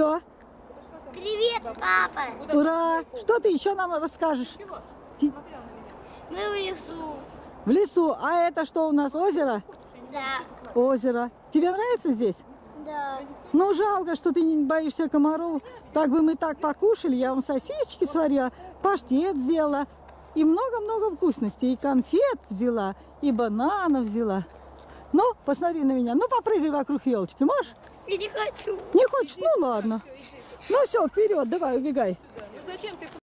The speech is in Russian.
Всё. Привет, папа! Ура! Что ты еще нам расскажешь? Мы в лесу. В лесу. А это что у нас? Озеро? Да. Озеро. Тебе нравится здесь? Да. Ну, жалко, что ты не боишься комаров. Так бы мы так покушали. Я вам сосисочки сварила, паштет сделала. И много-много вкусностей. И конфет взяла, и бананов взяла. Ну, посмотри на меня. Ну, попрыгай вокруг елочки. Можешь? Я не хочу. Не хочешь? Ну, ладно. Ну, все, вперед, давай, убегай. Зачем ты